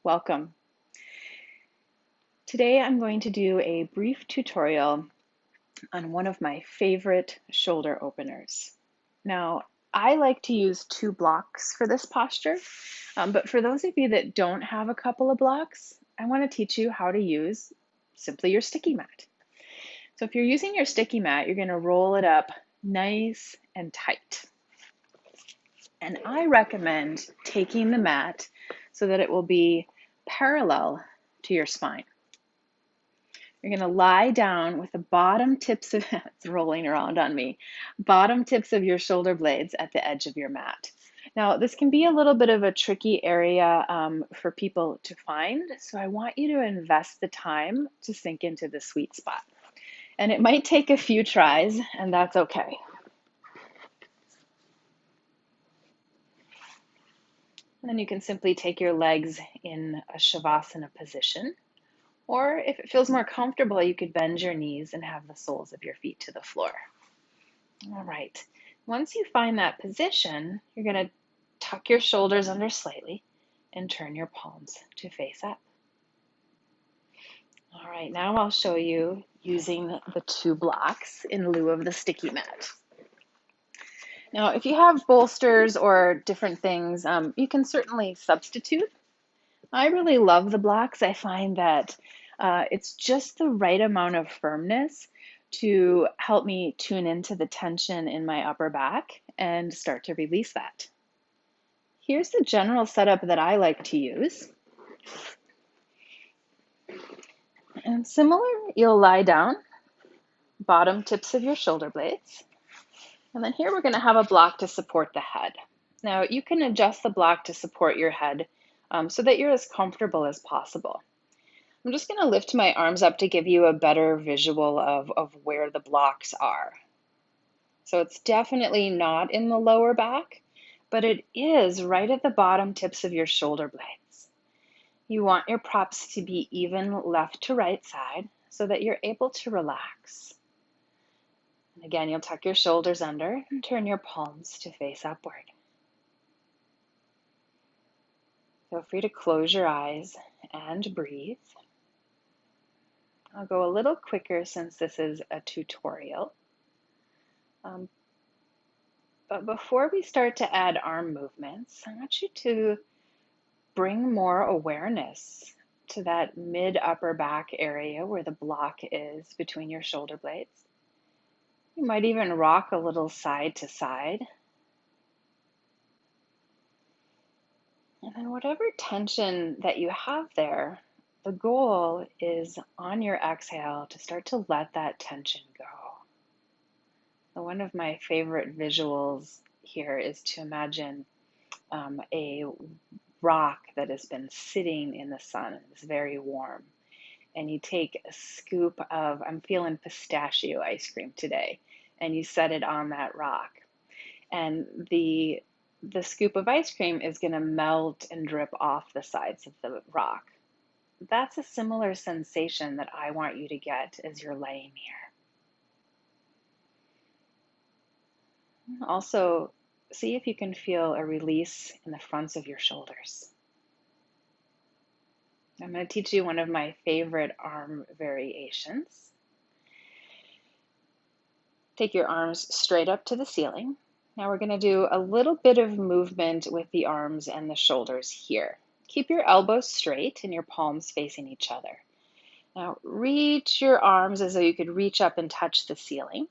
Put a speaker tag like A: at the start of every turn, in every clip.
A: welcome. Today I'm going to do a brief tutorial on one of my favorite shoulder openers. Now, I like to use 2 blocks for this posture, but for those of you that don't have a couple of blocks, I want to teach you how to use simply your sticky mat. So if you're using your sticky mat, you're going to roll it up nice and tight. And I recommend taking the mat so that it will be parallel to your spine. You're going to lie down with the bottom tips of, it's rolling around on me, bottom tips of your shoulder blades at the edge of your mat. Now, this can be a little bit of a tricky area for people to find, so I want you to invest the time to sink into the sweet spot. And it might take a few tries, and that's okay. And then you can simply take your legs in a Shavasana position. Or if it feels more comfortable, you could bend your knees and have the soles of your feet to the floor. All right. Once you find that position, you're going to tuck your shoulders under slightly and turn your palms to face up. All right, now I'll show you using the 2 blocks in lieu of the sticky mat. Now, if you have bolsters or different things, you can certainly substitute. I really love the blocks. I find that it's just the right amount of firmness to help me tune into the tension in my upper back and start to release that. Here's the general setup that I like to use. And similar, you'll lie down, bottom tips of your shoulder blades. And then here we're going to have a block to support the head. Now you can adjust the block to support your head so that you're as comfortable as possible. I'm just going to lift my arms up to give you a better visual of where the blocks are. So it's definitely not in the lower back, but it is right at the bottom tips of your shoulder blades. You want your props to be even left to right side so that you're able to relax. And again, you'll tuck your shoulders under and turn your palms to face upward. Feel free to close your eyes and breathe. I'll go a little quicker since this is a tutorial. But before we start to add arm movements, I want you to bring more awareness to that mid-upper back area where the block is between your shoulder blades. You might even rock a little side to side. And then whatever tension that you have there, the goal is on your exhale to start to let that tension go. So one of my favorite visuals here is to imagine a rock that has been sitting in the sun and is very warm. And you take a scoop of, I'm feeling pistachio ice cream today, and you set it on that rock. And the scoop of ice cream is going to melt and drip off the sides of the rock. That's a similar sensation that I want you to get as you're laying here. Also, see if you can feel a release in the fronts of your shoulders. I'm going to teach you one of my favorite arm variations. Take your arms straight up to the ceiling. Now we're going to do a little bit of movement with the arms and the shoulders here. Keep your elbows straight and your palms facing each other. Now reach your arms as though you could reach up and touch the ceiling.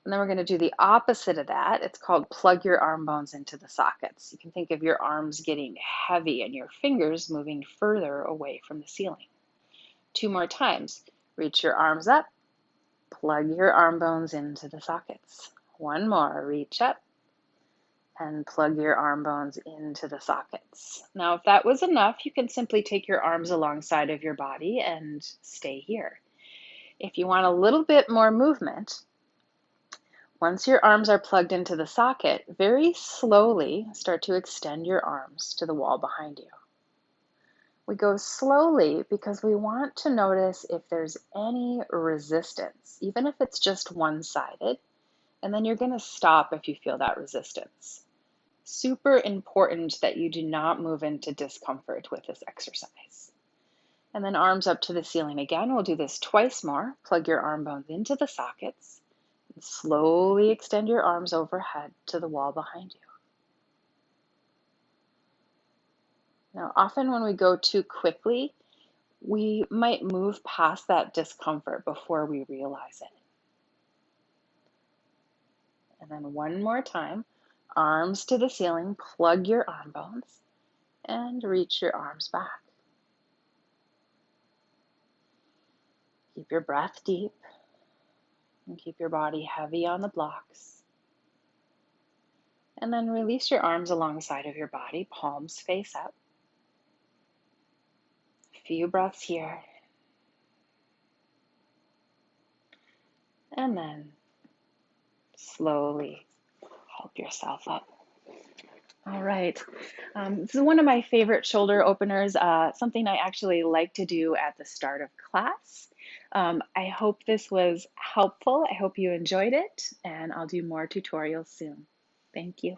A: And then we're going to do the opposite of that. It's called plug your arm bones into the sockets. You can think of your arms getting heavy and your fingers moving further away from the ceiling. 2 more times. Reach your arms up, plug your arm bones into the sockets. 1 more. Reach up and plug your arm bones into the sockets. Now, if that was enough, you can simply take your arms alongside of your body and stay here. If you want a little bit more movement, once your arms are plugged into the socket, very slowly start to extend your arms to the wall behind you. We go slowly because we want to notice if there's any resistance, even if it's just one-sided, and then you're going to stop if you feel that resistance. Super important that you do not move into discomfort with this exercise. And then arms up to the ceiling again. We'll do this twice more. Plug your arm bones into the sockets and slowly extend your arms overhead to the wall behind you. Now, often when we go too quickly, we might move past that discomfort before we realize it. And then one more time, arms to the ceiling, plug your arm bones, and reach your arms back. Keep your breath deep and keep your body heavy on the blocks. And then release your arms alongside of your body, palms face up. A few breaths here. And then slowly help yourself up. All right. This is one of my favorite shoulder openers, something I actually like to do at the start of class. I hope this was helpful. I hope you enjoyed it, and I'll do more tutorials soon. Thank you.